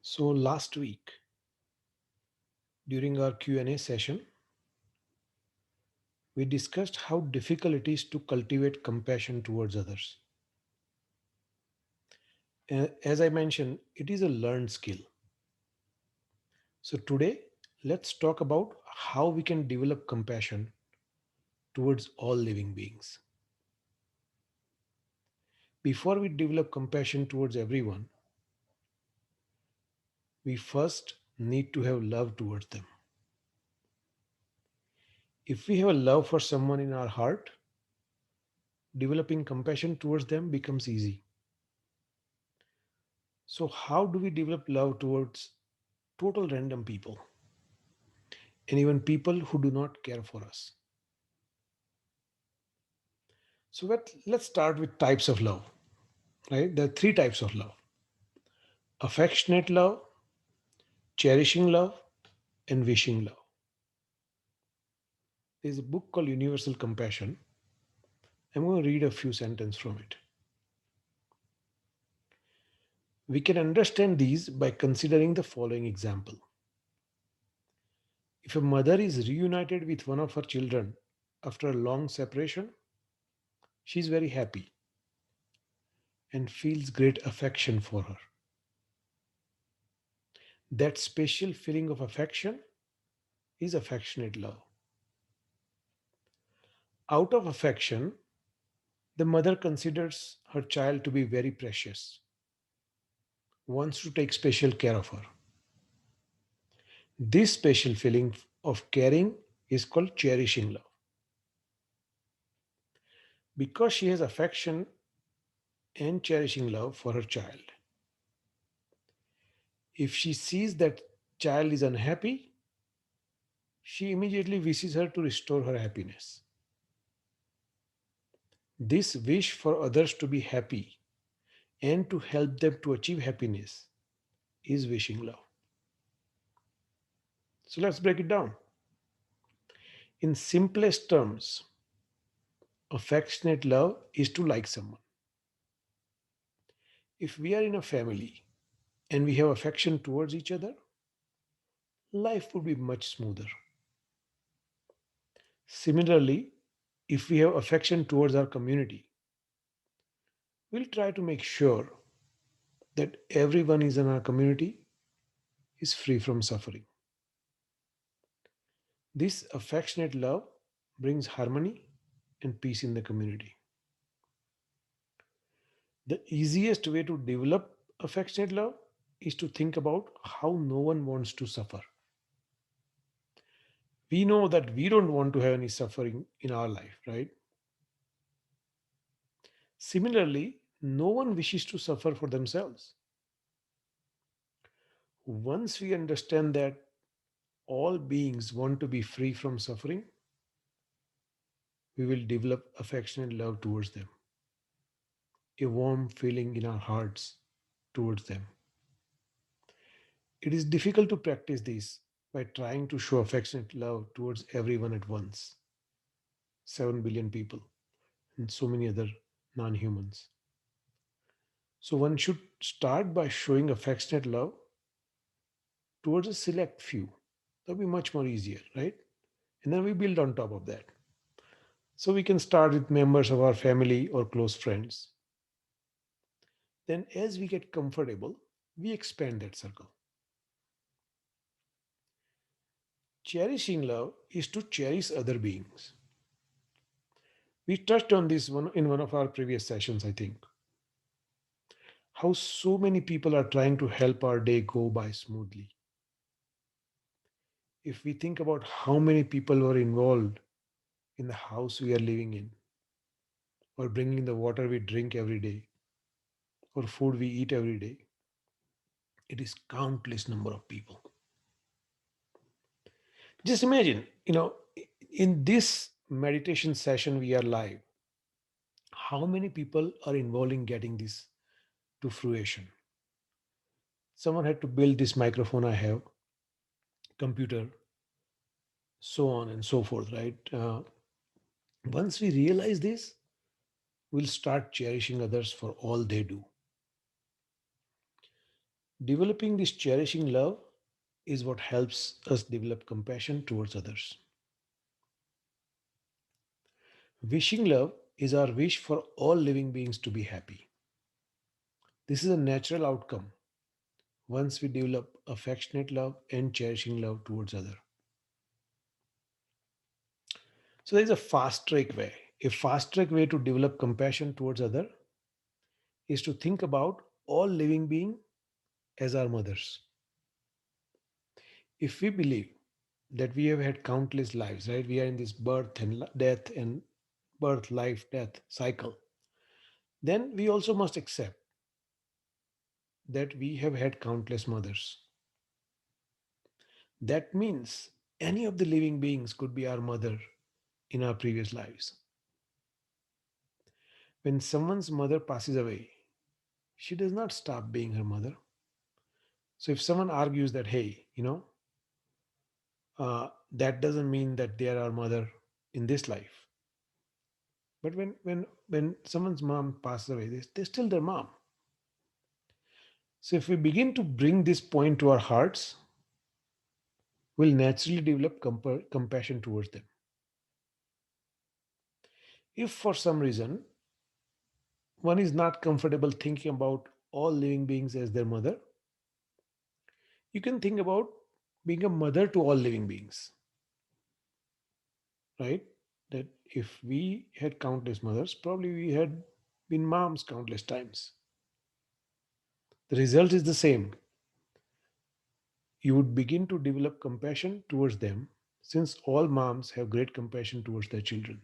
So last week during our Q&A session, we discussed how difficult it is to cultivate compassion towards others. As I mentioned, it is a learned skill. So today, let's talk about how we can develop compassion towards all living beings. Before we develop compassion towards everyone, we first need to have love towards them. If we have a love for someone in our heart, developing compassion towards them becomes easy. So, how do we develop love towards total random people and even people who do not care for us? So, let's start with types of love, right? There are three types of love: affectionate love, cherishing love, and wishing love. There's a book called Universal Compassion. I'm going to read a few sentences from it. We can understand these by considering the following example. If a mother is reunited with one of her children after a long separation, she is very happy and feels great affection for her. That special feeling of affection is affectionate love. Out of affection, the mother considers her child to be very precious, wants to take special care of her. This special feeling of caring is called cherishing love. Because she has affection and cherishing love for her child, if she sees that child is unhappy, she immediately wishes her to restore her happiness. This wish for others to be happy and to help them to achieve happiness is wishing love. So let's break it down. In simplest terms, affectionate love is to like someone. If we are in a family and we have affection towards each other, life would be much smoother. Similarly, if we have affection towards our community, we'll try to make sure that everyone is in our community is free from suffering. This affectionate love brings harmony and peace in the community. The easiest way to develop affectionate love is to think about how no one wants to suffer. We know that we don't want to have any suffering in our life, right? Similarly, no one wishes to suffer for themselves. Once we understand that all beings want to be free from suffering, we will develop affectionate love towards them, a warm feeling in our hearts towards them. It is difficult to practice this by trying to show affectionate love towards everyone at once, 7 billion people, and so many other non humans. So one should start by showing affectionate love towards a select few. That will be much more easier, right? And then we build on top of that. So we can start with members of our family or close friends. Then, as we get comfortable, we expand that circle. Cherishing love is to cherish other beings. We touched on this one in one of our previous sessions, I think. How so many people are trying to help our day go by smoothly. If we think about how many people were involved in the house we are living in, or bringing the water we drink every day, or food we eat every day, it is countless number of people. Just imagine, in this meditation session we are live, how many people are involved in getting this to fruition. Someone had to build this microphone I have, computer, so on and so forth, right? Once we realize this, we'll start cherishing others for all they do. Developing this cherishing love is what helps us develop compassion towards others. Wishing love is our wish for all living beings to be happy. This is a natural outcome once we develop affectionate love and cherishing love towards others. So there is a fast track way. A fast track way to develop compassion towards other is to think about all living beings as our mothers. If we believe that we have had countless lives, right? We are in this birth and death and birth, life, death cycle. Then we also must accept that we have had countless mothers. That means any of the living beings could be our mother in our previous lives. When someone's mother passes away, she does not stop being her mother. So if someone argues that, hey, that doesn't mean that they are our mother in this life. But when someone's mom passes away, they're still their mom. So if we begin to bring this point to our hearts, we'll naturally develop compassion towards them. If for some reason one is not comfortable thinking about all living beings as their mother, you can think about being a mother to all living beings, right? That if we had countless mothers, probably we had been moms countless times. The result is the same. You would begin to develop compassion towards them since all moms have great compassion towards their children.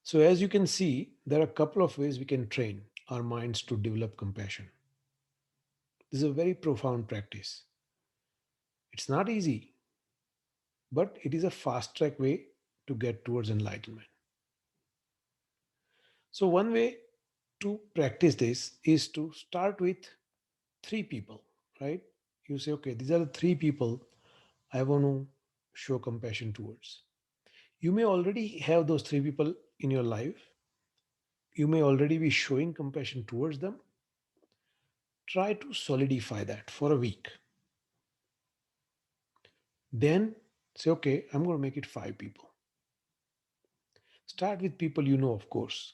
So, as you can see, there are a couple of ways we can train our minds to develop compassion. This is a very profound practice. It's not easy, but it is a fast track way to get towards enlightenment. So, one way to practice this is to start with three people, right? You say, okay, these are the three people I want to show compassion towards. You may already have those three people in your life. You may already be showing compassion towards them. Try to solidify that for a week. Then say, okay, I'm going to make it five people. Start with people you know, of course.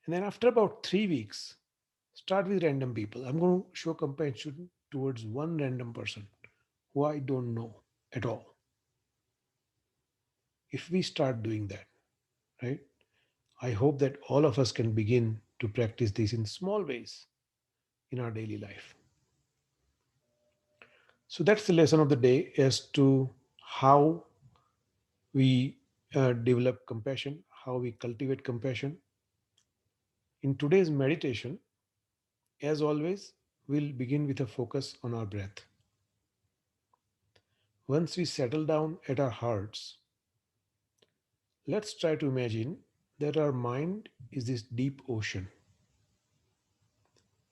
And then after about 3 weeks, start with random people. I'm going to show compassion towards one random person who I don't know at all. If we start doing that, right, I hope that all of us can begin to practice this in small ways in our daily life. So that's the lesson of the day as to how we develop compassion, how we cultivate compassion. In today's meditation, as always, we'll begin with a focus on our breath. Once we settle down at our hearts, let's try to imagine that our mind is this deep ocean.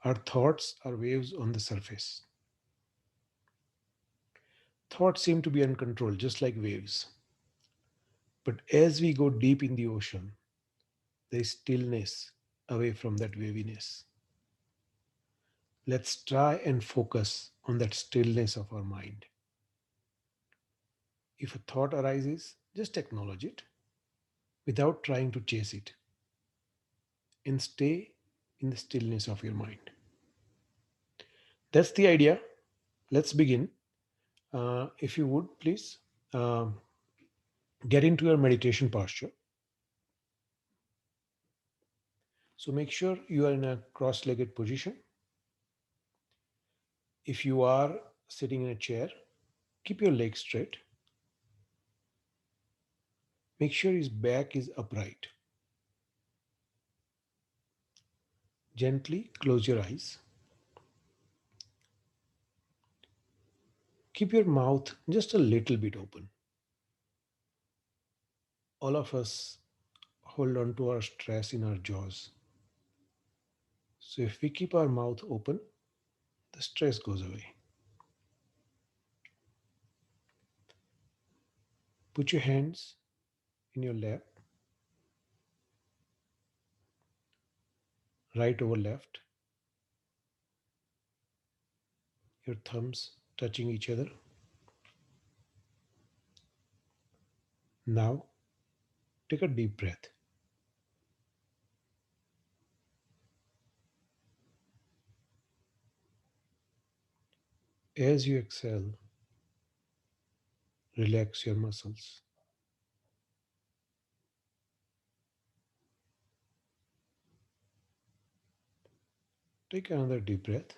Our thoughts are waves on the surface. Thoughts seem to be uncontrolled, just like waves. But as we go deep in the ocean, there is stillness away from that waviness. Let's try and focus on that stillness of our mind. If a thought arises, just acknowledge it without trying to chase it and stay in the stillness of your mind. That's the idea. Let's begin. If you would, please get into your meditation posture. So make sure you are in a cross legged position. If you are sitting in a chair, keep your legs straight. Make sure his back is upright. Gently close your eyes. Keep your mouth just a little bit open. All of us hold on to our stress in our jaws. So if we keep our mouth open, the stress goes away. Put your hands in your lap, right over left. your thumbs touching each other. Now, take a deep breath. As you exhale, relax your muscles. Take another deep breath.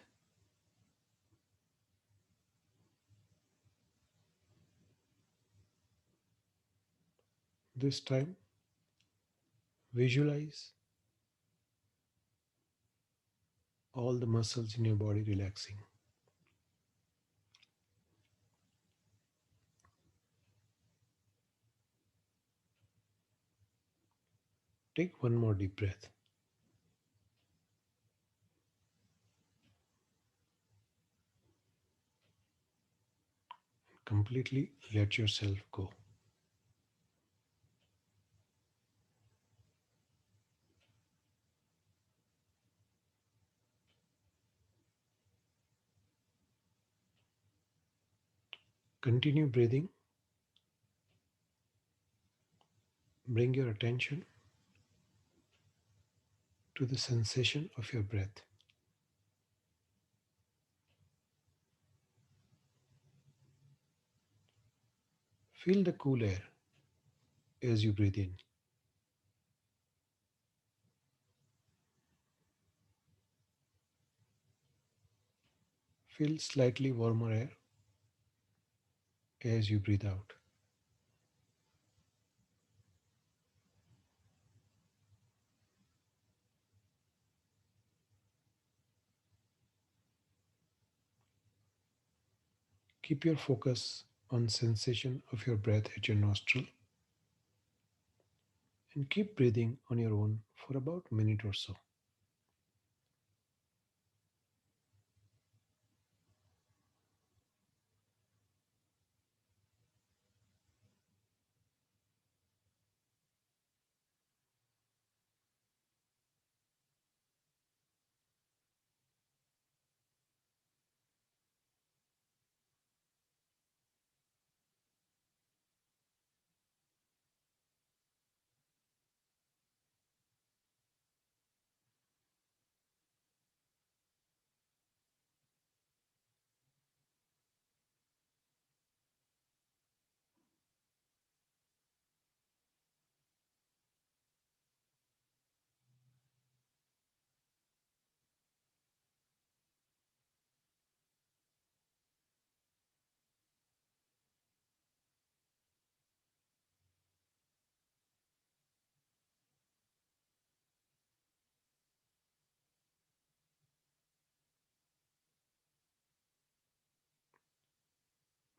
This time, visualize all the muscles in your body relaxing. Take one more deep breath. Completely let yourself go. Continue breathing. Bring your attention to the sensation of your breath. Feel the cool air as you breathe in. Feel slightly warmer air as you breathe out. Keep your focus on sensation of your breath at your nostril and keep breathing on your own for about a minute or so.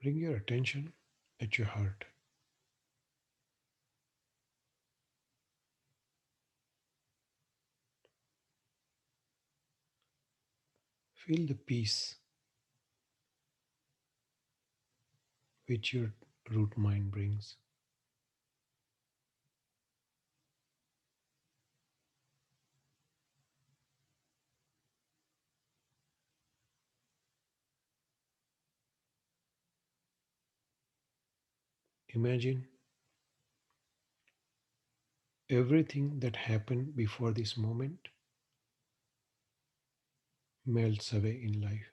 Bring your attention at your heart. Feel the peace which your root mind brings. Imagine everything that happened before this moment melts away in life.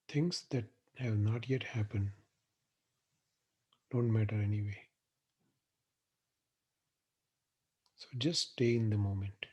Things that have not yet happened don't matter anyway. So just stay in the moment.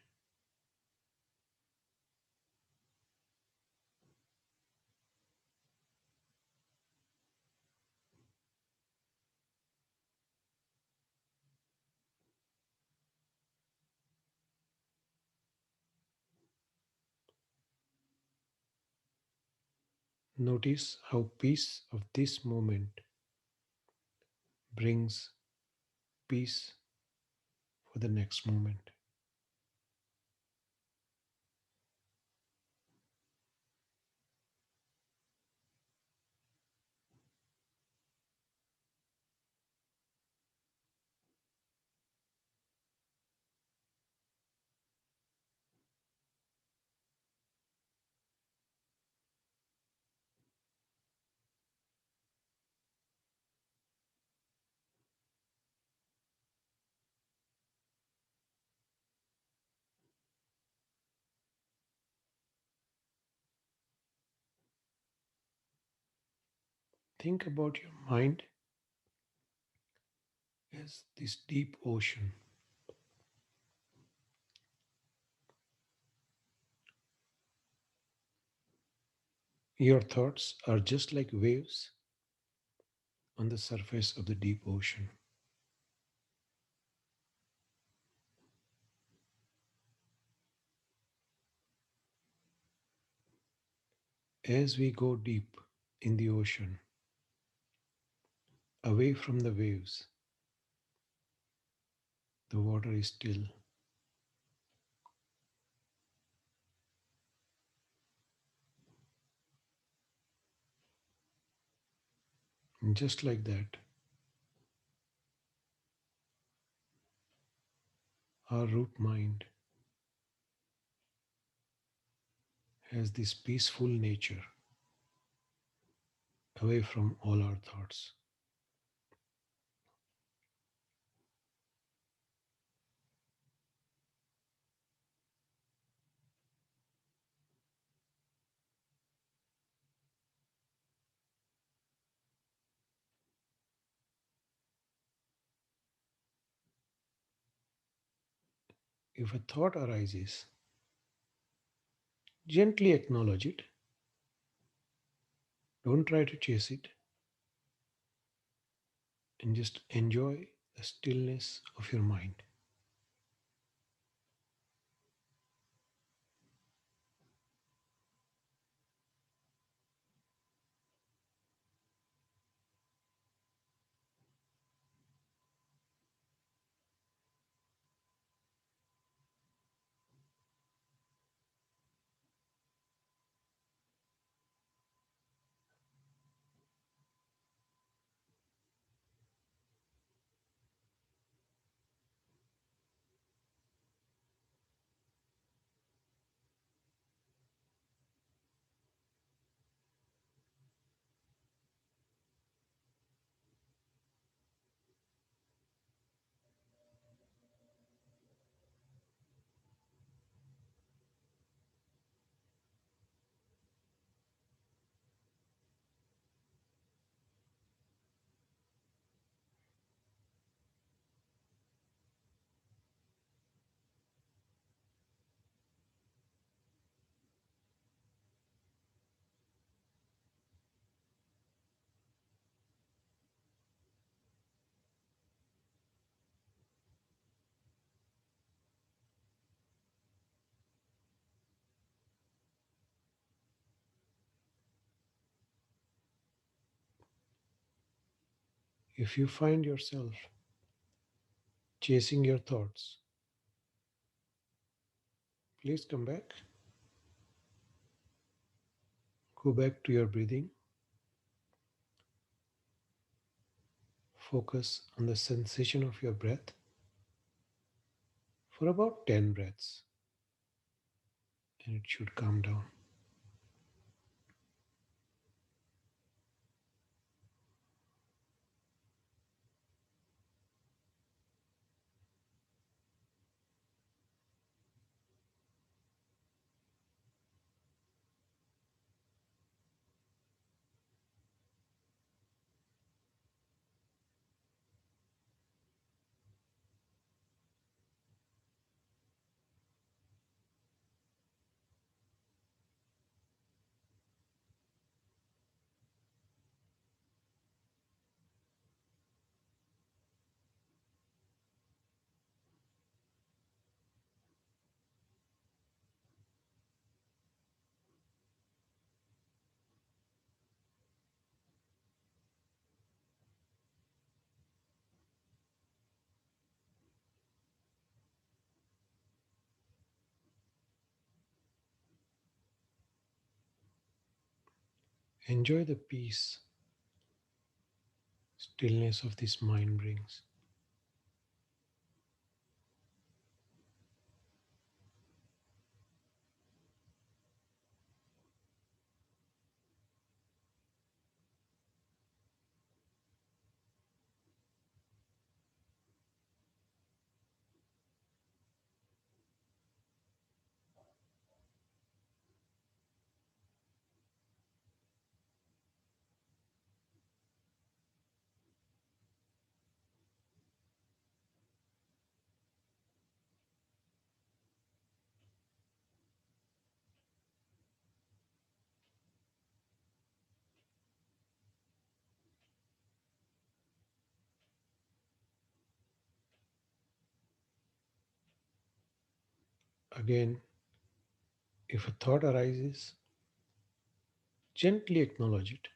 Notice how peace of this moment brings peace for the next moment. Think about your mind as this deep ocean. Your thoughts are just like waves on the surface of the deep ocean. As we go deep in the ocean, away from the waves, the water is still. And just like that, our root mind has this peaceful nature away from all our thoughts. If a thought arises, gently acknowledge it. Don't try to chase it and just enjoy the stillness of your mind. If you find yourself chasing your thoughts, please come back. Go back to your breathing. Focus on the sensation of your breath for about 10 breaths and it should calm down. Enjoy the peace, stillness of this mind brings. Again, if a thought arises, gently acknowledge it.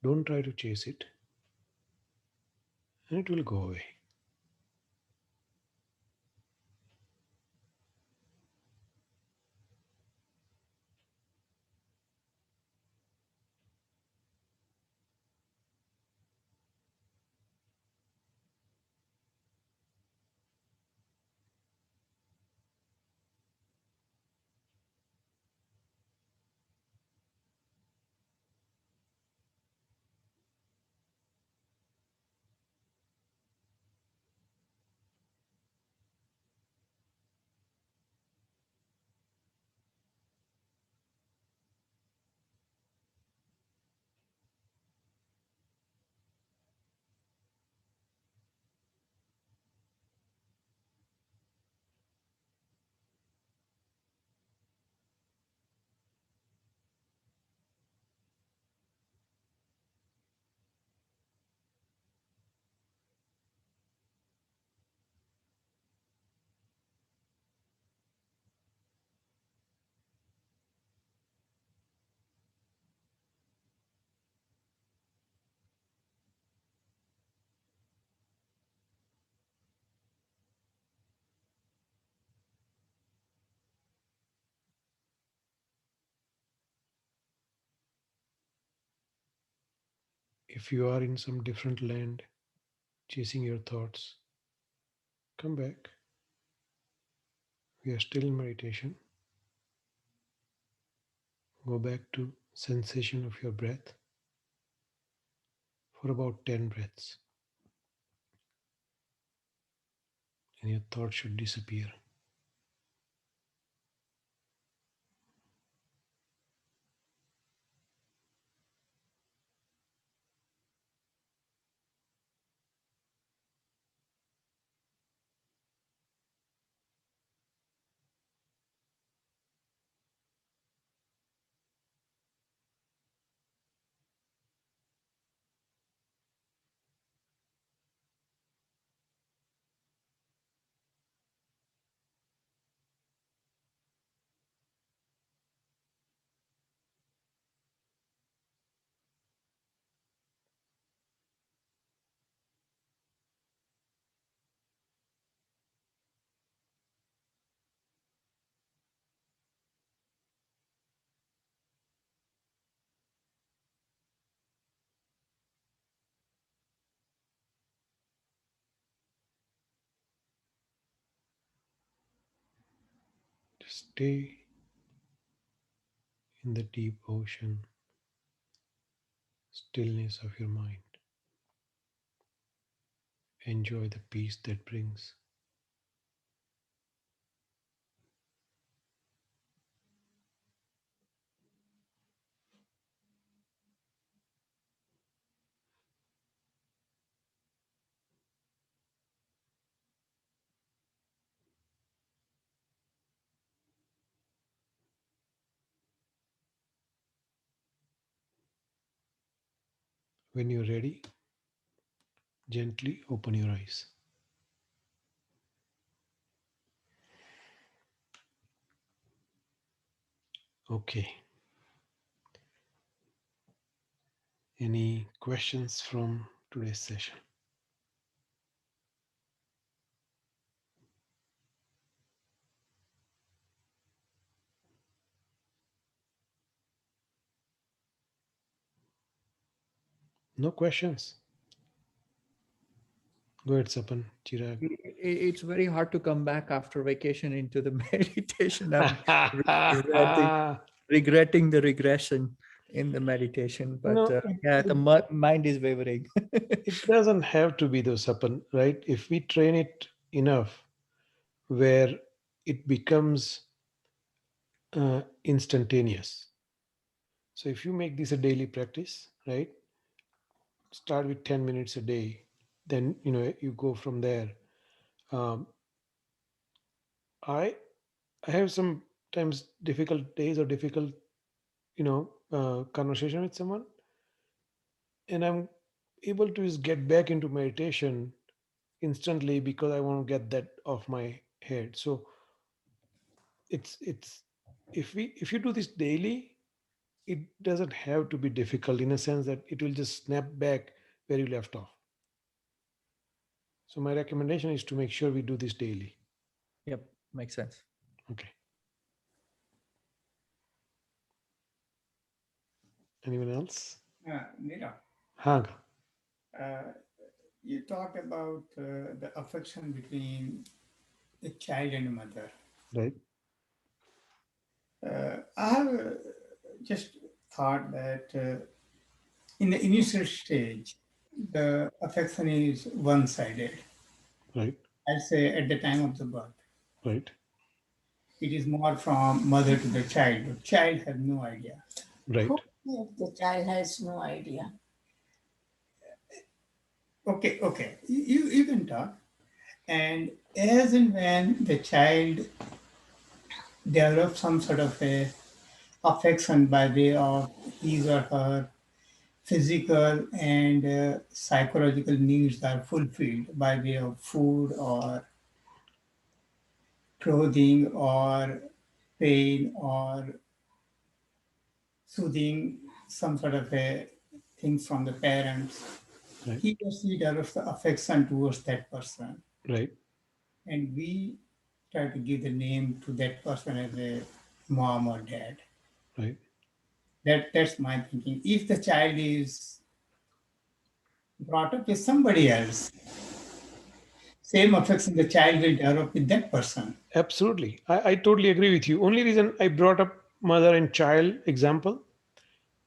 Don't try to chase it, and it will go away. If you are in some different land, chasing your thoughts, come back. We are still in meditation. Go back to sensation of your breath for about 10 breaths, and your thoughts should disappear. Just stay in the deep ocean stillness of your mind. Enjoy the peace that brings. When you're ready, gently open your eyes. Okay. Any questions from today's session? No questions? Go ahead, Sapan, Chirag. It's very hard to come back after vacation into the meditation. I'm regretting regretting the regression in the meditation, but No, yeah, the mind is wavering. it doesn't have to be though, Sapan, right? If we train it enough where it becomes instantaneous. So if you make this a daily practice, right? Start with 10 minutes a day, then you go from there. Um, I I have sometimes difficult days or difficult conversation with someone, and I'm able to just get back into meditation instantly because I want to get that off my head. So It's if you do this daily, it doesn't have to be difficult in a sense that it will just snap back where you left off. So my recommendation is to make sure we do this daily. Yep, makes sense. Okay. Anyone else? Nira, Hang. uh, you talked about the affection between a child and a mother. Right. I have just thought that in the initial stage, the affection is one sided. Right. I say at the time of the birth, Right. it is more from mother to the child. The child has no idea. Right. Who if the child has no idea? Okay, okay, you can talk. And as and when the child develops some sort of a affection by way of his or her physical and psychological needs are fulfilled by way of food or clothing or pain or soothing some sort of a thing from the parents. Right. He or she develops the affection towards that person, Right. and we try to give the name to that person as a mom or dad. Right. That's my thinking. If the child is brought up with somebody else, same affection the child will develop with that person. Absolutely. I totally agree with you. Only reason I brought up mother and child example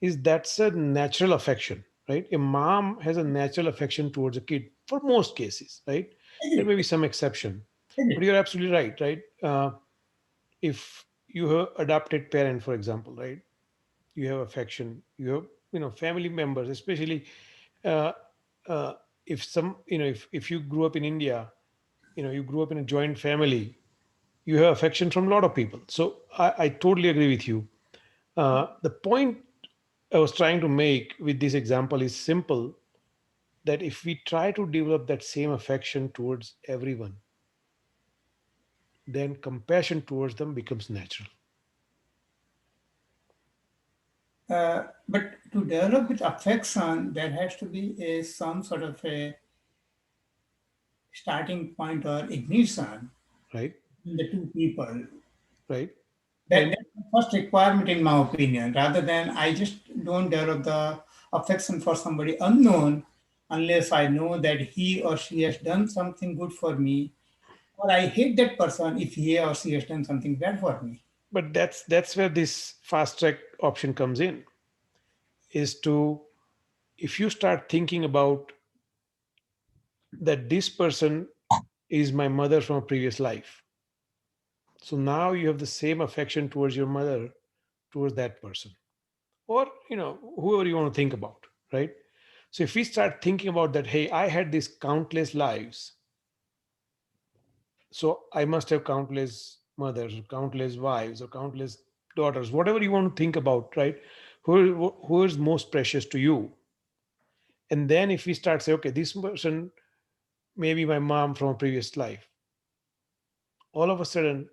is that's a natural affection, right? A mom has a natural affection towards a kid for most cases, right? There Agree, may be some exception, but agree. you're absolutely right, right? If you have adopted parent, for example, right? You have affection, you have family members, especially uh, uh, if some if you grew up in India, you grew up in a joint family, you have affection from a lot of people. So I totally agree with you. The point I was trying to make with this example is simple, that if we try to develop that same affection towards everyone, then compassion towards them becomes natural. But to develop with affection, there has to be some sort of a starting point or ignition Right. in the two people. Right. That, And that's the first requirement, in my opinion, rather than I just don't develop the affection for somebody unknown unless I know that he or she has done something good for me, or I hate that person if he or she has done something bad for me. but that's where this fast track option comes in, is to, if you start thinking about that this person is my mother from a previous life, so now you have the same affection towards your mother, towards that person, or whoever you want to think about, right? So if we start thinking about that, hey, I had these countless lives, so I must have countless mothers or countless wives or countless daughters, whatever you want to think about, right? Who is most precious to you? And then if we start say, okay, this person may be my mom from a previous life, all of a sudden,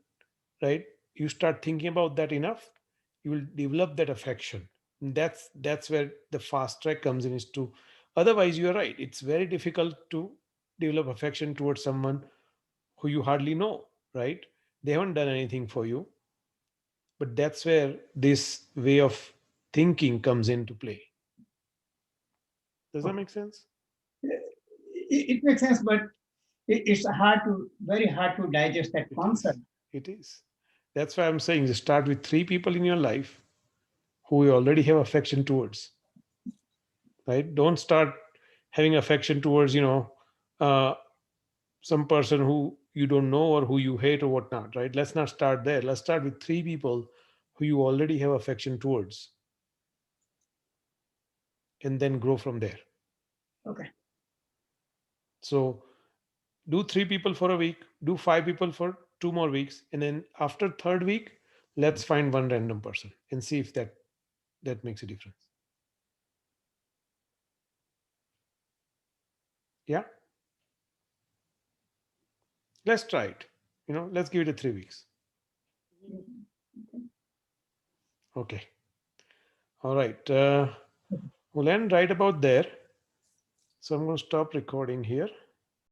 right, you start thinking about that enough, you will develop that affection. And that's where the fast track comes in, is to, otherwise you're right, it's very difficult to develop affection towards someone who you hardly know, right? They haven't done anything for you. But that's where this way of thinking comes into play. Does that Okay. make sense? It makes sense, but it's very hard to digest that It is. concept. It is. That's why I'm saying, just start with three people in your life who you already have affection towards, right? Don't start having affection towards, uh, some person who you don't know or who you hate or whatnot, right? Let's not start there. Let's start with three people who you already have affection towards, and then grow from there. Okay. So do three people for a week, do five people for 2 more weeks, and then after third week, let's find one random person and see if that makes a difference. Yeah, let's try it. Let's give it a 3 weeks. Okay. All right. We'll end right about there. So I'm going to stop recording here.